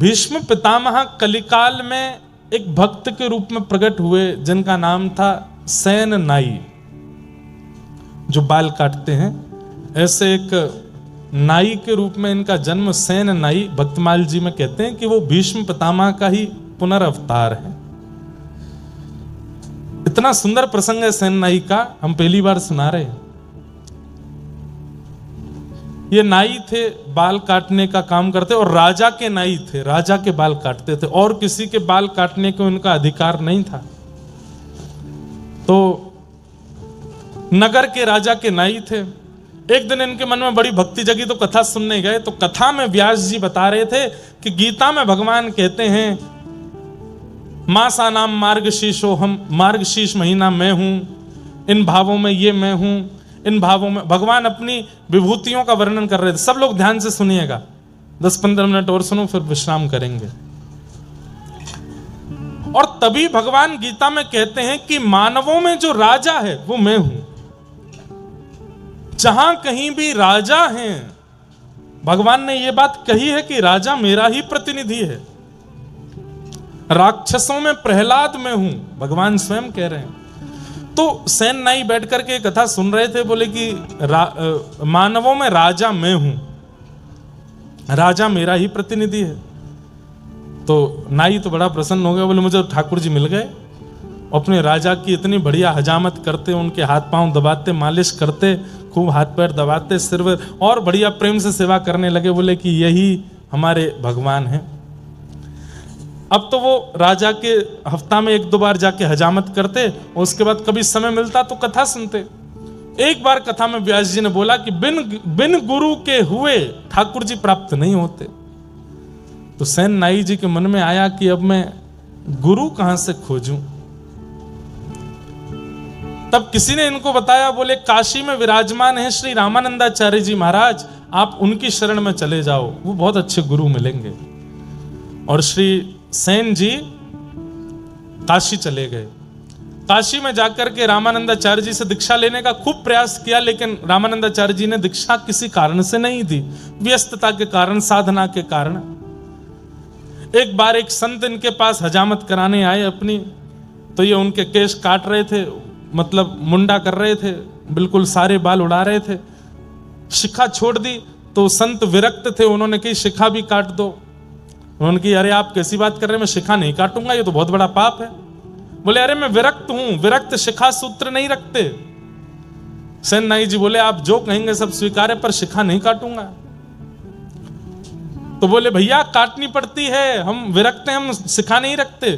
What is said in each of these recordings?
भीष्म पितामह कलिकाल में एक भक्त के रूप में प्रकट हुए जिनका नाम था सेन नाई, जो बाल काटते हैं। ऐसे एक नाई के रूप में इनका जन्म सेन नाई भक्तमाल जी में कहते हैं कि वो भीष्म पितामह का ही पुनर्अवतार है। इतना सुंदर प्रसंग है सेन नाई का, हम पहली बार सुना रहे हैं। ये नाई थे, बाल काटने का काम करते और राजा के नाई थे, राजा के बाल काटते थे और किसी के बाल काटने को इनका अधिकार नहीं था। तो नगर के राजा के नाई थे। एक दिन इनके मन में बड़ी भक्ति जगी तो कथा सुनने गए। तो कथा में व्यास जी बता रहे थे कि गीता में भगवान कहते हैं मासा नाम मार्गशीर्षो, हम मार्गशीर्ष महीना मैं हूं, इन भावों में ये मैं हूं, इन भावों में भगवान अपनी विभूतियों का वर्णन कर रहे थे। सब लोग ध्यान से सुनिएगा, 10-15 मिनट और सुनो फिर विश्राम करेंगे। और तभी भगवान गीता में कहते हैं कि मानवों में जो राजा है वो मैं हूं। जहां कहीं भी राजा हैं, भगवान ने यह बात कही है कि राजा मेरा ही प्रतिनिधि है। राक्षसों में प्रहलाद मैं हूं, भगवान स्वयं कह रहे हैं। तो सेन नाई बैठ करके कथा सुन रहे थे, बोले कि मानवों में राजा मैं हूं, राजा मेरा ही प्रतिनिधि है। तो नाई तो बड़ा प्रसन्न हो गया, बोले मुझे ठाकुर जी मिल गए। अपने राजा की इतनी बढ़िया हजामत करते, उनके हाथ पांव दबाते, मालिश करते, खूब हाथ पैर दबाते, सिर और बढ़िया प्रेम से सेवा करने लगे। बोले कि यही हमारे भगवान हैं। अब तो वो राजा के हफ्ता में 1-2 बार जाके हजामत करते और उसके बाद कभी समय मिलता तो कथा सुनते। एक बार कथा में व्यास जी ने बोला कि बिन गुरु के हुए ठाकुर जी प्राप्त नहीं होते। तो सेन नाई जी के मन में आया कि अब मैं गुरु कहां से खोजूं। तब किसी ने इनको बताया, बोले काशी में विराजमान है श्री रामानंदाचार्य जी महाराज, आप उनकी शरण में चले जाओ, वो बहुत अच्छे गुरु मिलेंगे। और श्री सेन जी काशी चले गए। काशी में जाकर के रामानंदाचार्य जी से दीक्षा लेने का खूब प्रयास किया, लेकिन रामानंदाचार्य जी ने दीक्षा किसी कारण से नहीं दी, व्यस्तता के कारण, साधना के कारण। एक बार एक संत इनके पास हजामत कराने आए अपनी, तो ये उनके केश काट रहे थे, मतलब मुंडा कर रहे थे, बिल्कुल सारे बाल उड़ा रहे थे। शिखा छोड़ दी तो संत विरक्त थे, उन्होंने कही शिखा भी काट दो। उन्होंने कही अरे आप कैसी बात कर रहे हैं, मैं शिखा नहीं काटूंगा, ये तो बहुत बड़ा पाप है। बोले अरे मैं विरक्त हूं, विरक्त शिखा सूत्र नहीं रखते। सेन नाई जी बोले आप जो कहेंगे सब स्वीकार है, पर शिखा नहीं काटूंगा। तो बोले भैया काटनी पड़ती है, हम विरक्त हैं, हम शिखा नहीं रखते।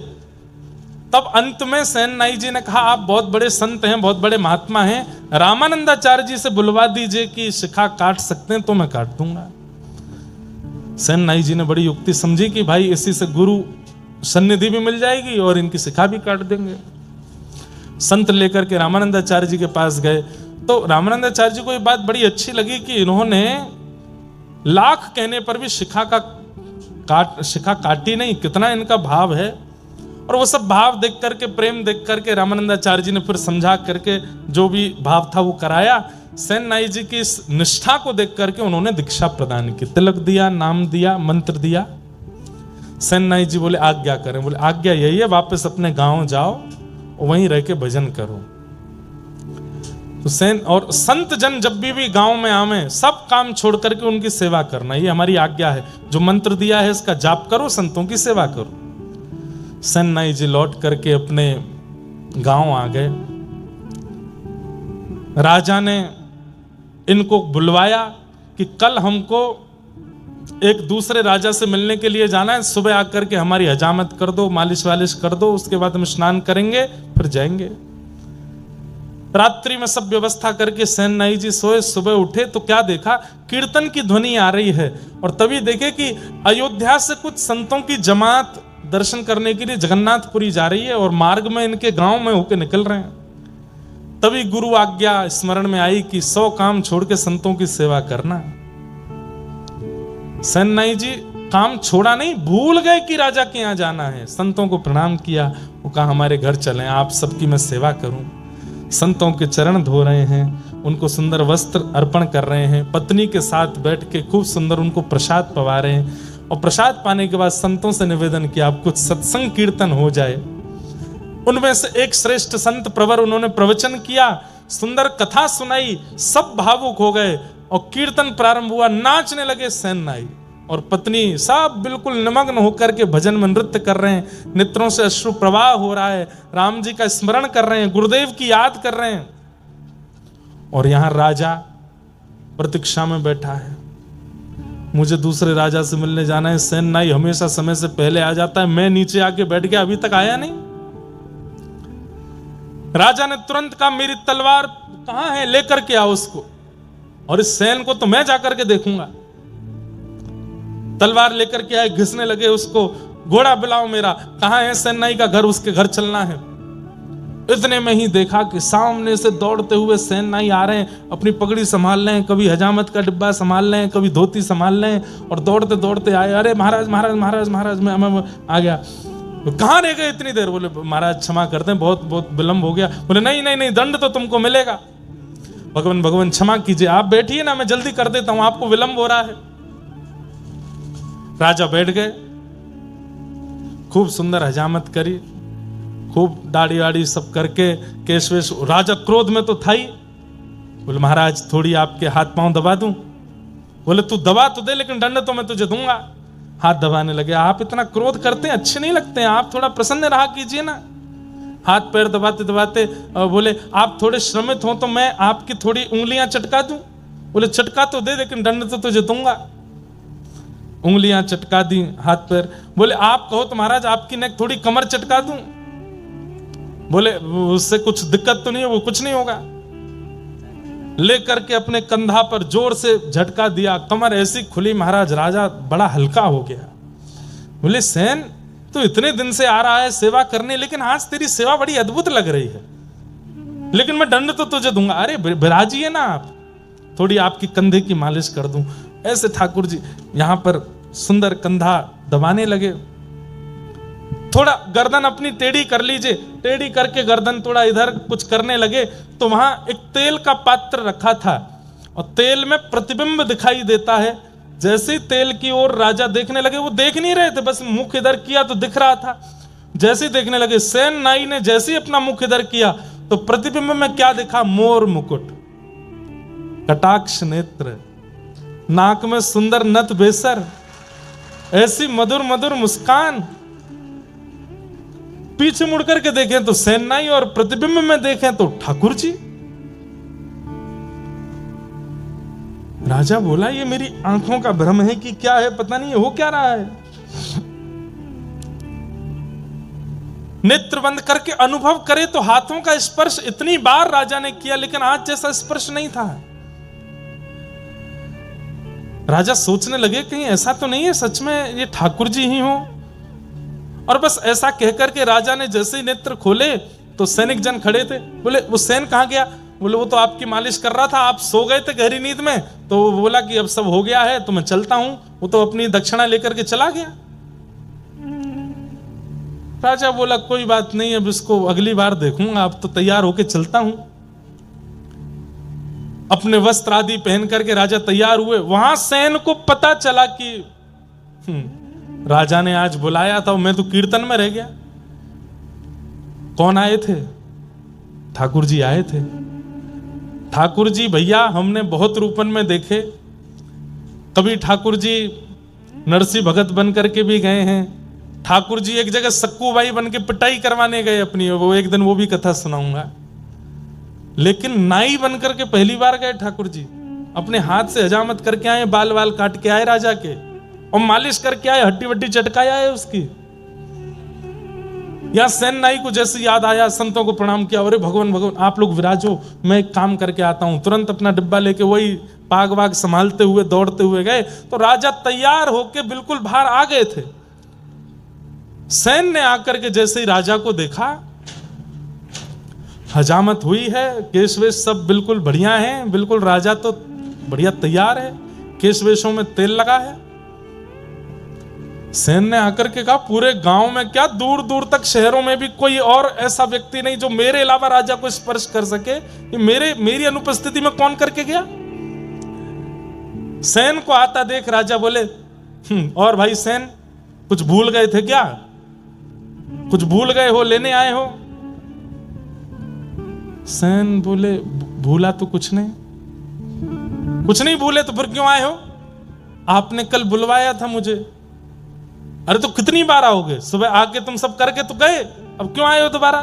तब अंत में सेन नाई जी ने कहा आप बहुत बड़े संत हैं, बहुत बड़े महात्मा हैं, रामानंदाचार्य जी से बुलवा दीजिए कि शिखा काट सकते हैं तो मैं काट दूंगा। सेन नाई जी ने बड़ी युक्ति समझी कि भाई इसी से गुरु सन्निधि भी मिल जाएगी और इनकी शिखा भी काट देंगे। संत लेकर के रामानंदाचार्य जी के पास गए। तो रामानंदाचार्य जी को ये बात बड़ी अच्छी लगी कि इन्होंने लाख कहने पर भी शिखा काटी नहीं, कितना इनका भाव है। और वो सब भाव देख करके, प्रेम देख करके रामानंदाचार्य जी ने फिर समझा करके जो भी भाव था वो कराया। सेन नाई जी की इस निष्ठा को देख करके उन्होंने दीक्षा प्रदान की, तिलक दिया, नाम दिया, मंत्र दिया। सेन नाई जी बोले आज्ञा करें। बोले आज्ञा यही है, वापस अपने गांव जाओ, वहीं रह के भजन करो। तो सेन और संत जन जब भी गांव में आवे, सब काम छोड़ करके उनकी सेवा करना, ये हमारी आज्ञा है। जो मंत्र दिया है इसका जाप करो, संतों की सेवा करो। सेन नाई जी लौट करके अपने गांव आ गए। राजा ने इनको बुलवाया कि कल हमको एक दूसरे राजा से मिलने के लिए जाना है, सुबह आकर के हमारी हजामत कर दो, मालिश वालिश कर दो, उसके बाद हम स्नान करेंगे फिर जाएंगे। रात्रि में सब व्यवस्था करके सेन नाई जी सोए। सुबह उठे तो क्या देखा, कीर्तन की ध्वनि आ रही है। और तभी देखे कि अयोध्या से कुछ संतों की जमात दर्शन करने के लिए जगन्नाथपुरी जा रही है और मार्ग में इनके गांव में होके निकल रहे हैं। तभी गुरु आज्ञा स्मरण में आई कि 100 काम छोड़ के संतों की सेवा करना। सेन नाई जी काम छोड़ा नहीं, भूल गए कि राजा के यहाँ जाना है। संतों को प्रणाम किया, वो कहा हमारे घर चलें, आप सबकी मैं सेवा करूं। संतों के चरण धो रहे हैं, उनको सुंदर वस्त्र अर्पण कर रहे हैं, पत्नी के साथ बैठ के खूब सुंदर उनको प्रसाद पवा रहे हैं। और प्रसाद पाने के बाद संतों से निवेदन किया आप कुछ सत्संग कीर्तन हो जाए। उनमें से एक श्रेष्ठ संत प्रवर, उन्होंने प्रवचन किया, सुंदर कथा सुनाई, सब भावुक हो गए और कीर्तन प्रारंभ हुआ। नाचने लगे सेन नाई और पत्नी, सब बिल्कुल निमग्न होकर के भजन में नृत्य कर रहे हैं, नेत्रों से अश्रु प्रवाह हो रहा है, राम जी का स्मरण कर रहे हैं, गुरुदेव की याद कर रहे हैं। और यहां राजा प्रतीक्षा में बैठा है, मुझे दूसरे राजा से मिलने जाना है। सेन नाई हमेशा समय से पहले आ जाता है, मैं नीचे आके बैठ गया, अभी तक आया नहीं। राजा ने तुरंत कहा मेरी तलवार कहां है, लेकर के आओ उसको, और इस सेन को तो मैं जाकर के देखूंगा। तलवार लेकर के आए, घिसने लगे उसको, घोड़ा बुलाओ मेरा, कहां है सेन नाई का घर, उसके घर चलना है। इतने में ही देखा कि सामने से दौड़ते हुए सेन नाई आ रहे हैं, अपनी पगड़ी संभाल रहे हैं, कभी हजामत का डिब्बा संभाल रहे हैं, कभी धोती संभाल रहे हैं, और दौड़ते दौड़ते आए। अरे महाराज महाराज महाराज महाराज, मैं आ गया। कहां रह गए इतनी देर? बोले महाराज क्षमा करते हैं, बहुत बहुत विलंब हो गया। बोले नहीं नहीं नहीं, दंड तो तुमको मिलेगा। भगवान भगवान क्षमा कीजिए, आप बैठिए ना, मैं जल्दी कर देता हूं, आपको विलंब हो रहा है। राजा बैठ गए, खूब सुंदर हजामत करी, खूब दाढ़ी वाड़ी सब करके, केश वेश। राजा क्रोध में तो था ही। बोले महाराज थोड़ी आपके हाथ पांव दबा दूं? बोले तू दबा तो दे, लेकिन दंड तो मैं तुझे दूंगा। हाथ दबाने लगे। आप इतना क्रोध करते हैं, अच्छे नहीं लगते हैं, आप थोड़ा प्रसन्न रहा कीजिए ना। हाथ पैर दबाते दबाते बोले आप थोड़े श्रमित हो तो मैं आपकी थोड़ी उंगलियां चटका दूं? बोले चटका तो दे, लेकिन दंड तो तुझे दूंगा। उंगलियां चटका दी, हाथ पैर। बोले आप कहो तो महाराज आपकी नेक थोड़ी कमर चटका दूं? बोले उससे कुछ दिक्कत तो नहीं है, वो कुछ नहीं होगा। लेकर के अपने कंधा पर जोर से झटका दिया, कमर ऐसी खुली महाराज, राजा बड़ा हल्का हो गया। बोले सेन तो इतने दिन से आ रहा है सेवा करने, लेकिन आज तेरी सेवा बड़ी अद्भुत लग रही है, लेकिन मैं दंड तो तुझे दूंगा। अरे विराजिए ना आप, थोड़ी आपकी कंधे की मालिश कर दूं। ऐसे ठाकुर जी यहां पर सुंदर कंधा दबाने लगे। थोड़ा गर्दन अपनी टेढ़ी कर लीजिए, टेढ़ी करके गर्दन थोड़ा इधर कुछ करने लगे तो वहां एक तेल का पात्र रखा था और तेल में प्रतिबिंब दिखाई देता है। जैसे ही तेल की ओर राजा देखने लगे, वो देख नहीं रहे थे, बस मुख इधर किया तो दिख रहा था। जैसे ही देखने लगे, सेन नाई ने जैसे ही अपना मुख इधर किया तो प्रतिबिंब में क्या दिखा? मोर मुकुट, कटाक्ष नेत्र, नाक में सुंदर नथ बेसर, ऐसी मधुर मधुर मुस्कान। पीछे मुड़ करके देखें तो सेन नाई और प्रतिबिंब में देखें तो ठाकुर जी। राजा बोला ये मेरी आंखों का भ्रम है कि क्या है, पता नहीं हो क्या रहा है। नेत्र बंद करके अनुभव करे तो हाथों का स्पर्श इतनी बार राजा ने किया, लेकिन आज जैसा स्पर्श नहीं था। राजा सोचने लगे कहीं ऐसा तो नहीं है सच में ये ठाकुर जी ही हो। और बस ऐसा कहकर के राजा ने जैसे ही नेत्र खोले तो सैनिक जन खड़े थे। बोले वो सेन कहां गया? बोले वो तो आपकी मालिश कर रहा था, आप सो गए थे गहरी नींद में, तो वो बोला कि अब सब हो गया है तो मैं चलता हूं। वो तो अपनी दक्षिणा लेकर के चला गया। राजा बोला कोई बात नहीं, अब इसको अगली बार देखूंगा, अब तो तैयार होके चलता हूं। अपने वस्त्र आदि पहन करके राजा तैयार हुए। वहां सेन को पता चला कि राजा ने आज बुलाया था, मैं तो कीर्तन में रह गया। कौन आए थे? ठाकुर जी आए थे। ठाकुर जी भैया हमने बहुत रूपन में देखे, कभी ठाकुर जी नरसिंह भगत बन करके भी गए हैं। ठाकुर जी एक जगह सक्कूबाई बन के पिटाई करवाने गए अपनी, वो एक दिन वो भी कथा सुनाऊंगा। लेकिन नाई बन करके पहली बार गए ठाकुर जी, अपने हाथ से हजामत करके आए, बाल बाल काट के आए राजा के, और मालिश करके आए, हड्डी वड्डी चटकाया है उसकी। या सेन नाई को जैसे याद आया, संतों को प्रणाम किया, अरे भगवान भगवान आप लोग विराजो, मैं एक काम करके आता हूं। तुरंत अपना डिब्बा लेके वही पाग वाग संभालते हुए दौड़ते हुए गए तो राजा तैयार होके बिल्कुल बाहर आ गए थे। सेन ने आकर के जैसे ही राजा को देखा, हजामत हुई है, केश वेश सब बिल्कुल बढ़िया है, बिल्कुल राजा तो बढ़िया तैयार है, केश वेशों में तेल लगा है। सेन ने आकर के कहा पूरे गांव में क्या, दूर दूर तक शहरों में भी कोई और ऐसा व्यक्ति नहीं जो मेरे अलावा राजा को स्पर्श कर सके। ये मेरी अनुपस्थिति में कौन करके गया? सेन को आता देख राजा बोले और भाई सेन, कुछ भूल गए थे क्या? कुछ भूल गए हो, लेने आए हो? सेन बोले भूला तो कुछ नहीं। कुछ नहीं भूले तो फिर क्यों आए हो? आपने कल बुलवाया था मुझे। अरे तो कितनी बार आओगे? सुबह आके तुम सब करके तो गए, अब क्यों आए हो दोबारा?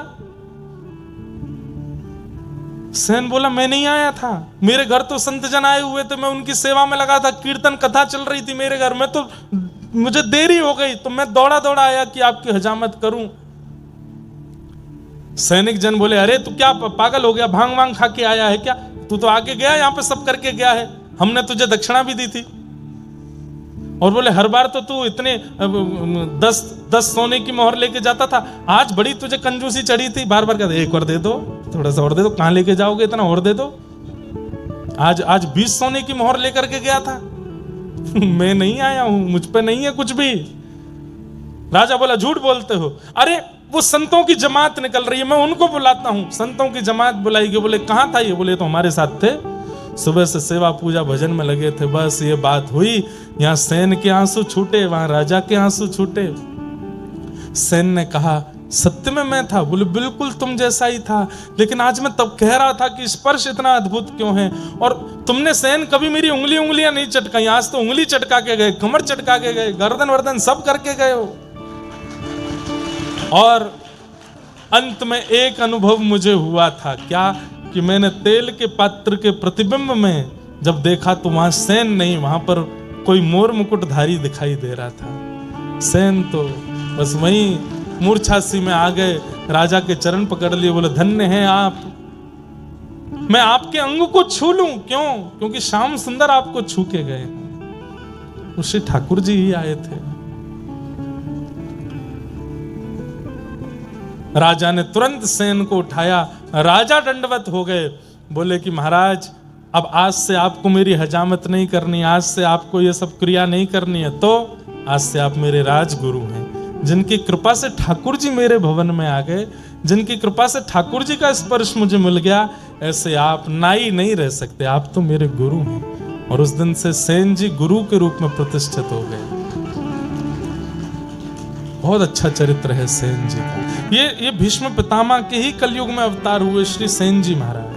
सेन बोला मैं नहीं आया था, मेरे घर तो संत जन आए हुए थे, मैं उनकी सेवा में लगा था, कीर्तन कथा चल रही थी मेरे घर में, तो मुझे देरी हो गई तो मैं दौड़ा दौड़ा आया कि आपकी हजामत करूं। सैनिक जन बोले अरे तू क्या पागल हो गया, भांग वांग खा के आया है क्या? तू तो आके गया, यहां पे सब करके गया है, हमने तुझे दक्षिणा भी दी थी। और बोले हर बार तो तू इतने 10 सोने की मोहर लेके जाता था, आज बड़ी तुझे कंजूसी चढ़ी थी, बार बार कहते एक और दे दो, थोड़ा सा और दे दो, कहां लेके जाओगे इतना, और दे दो। आज 20 सोने की मोहर लेकर के गया था। मैं नहीं आया हूं, मुझ पे नहीं है कुछ भी। राजा बोला झूठ बोलते हो। अरे वो संतों की जमात निकल रही है, मैं उनको बुलाता हूं। संतों की जमात बुलाई गई। बोले कहां था ये? बोले तो हमारे साथ थे, सुबह से सेवा पूजा भजन में लगे थे, बस ये बात हुई, यहां सेन के आंसू छूटे, वहां राजा के आंसू छूटे। सेन ने कहा सत्य में मैं था? बोले बिल्कुल तुम जैसा ही था, लेकिन आज मैं तब कह रहा था कि स्पर्श इतना अद्भुत क्यों है। और तुमने सेन कभी मेरी उंगलियां नहीं चटकाई, आज तो उंगली चटका के गए, कमर चटका के गए, गर्दन वर्दन सब करके गए हो। और अंत में एक अनुभव मुझे हुआ था, क्या? कि मैंने तेल के पात्र के प्रतिबिंब में जब देखा तो वहां सेन नहीं, वहां पर कोई मोर मुकुटधारी दिखाई दे रहा था। सेन तो बस वहीं मूर्छासी में आ गए, राजा के चरण पकड़ लिए, बोले धन्य हैं आप, मैं आपके अंग को छू लूं। क्यों? क्योंकि श्याम सुंदर आपको छू के गए। श्री ठाकुर जी ही आए थे। राजा ने तुरंत सेन को उठाया, राजा दंडवत हो गए, बोले कि महाराज अब आज से आपको मेरी हजामत नहीं करनी, आज से आपको ये सब क्रिया नहीं करनी है, तो आज से आप मेरे राजगुरु हैं। जिनकी कृपा से ठाकुर जी मेरे भवन में आ गए, जिनकी कृपा से ठाकुर जी का स्पर्श मुझे मिल गया, ऐसे आप नाई नहीं रह सकते, आप तो मेरे गुरु हैं। और उस दिन से सेन जी गुरु के रूप में प्रतिष्ठित हो गए। बहुत अच्छा चरित्र है सेन जी का। ये भीष्म पितामह के ही कलयुग में अवतार हुए श्री सेन जी महाराज।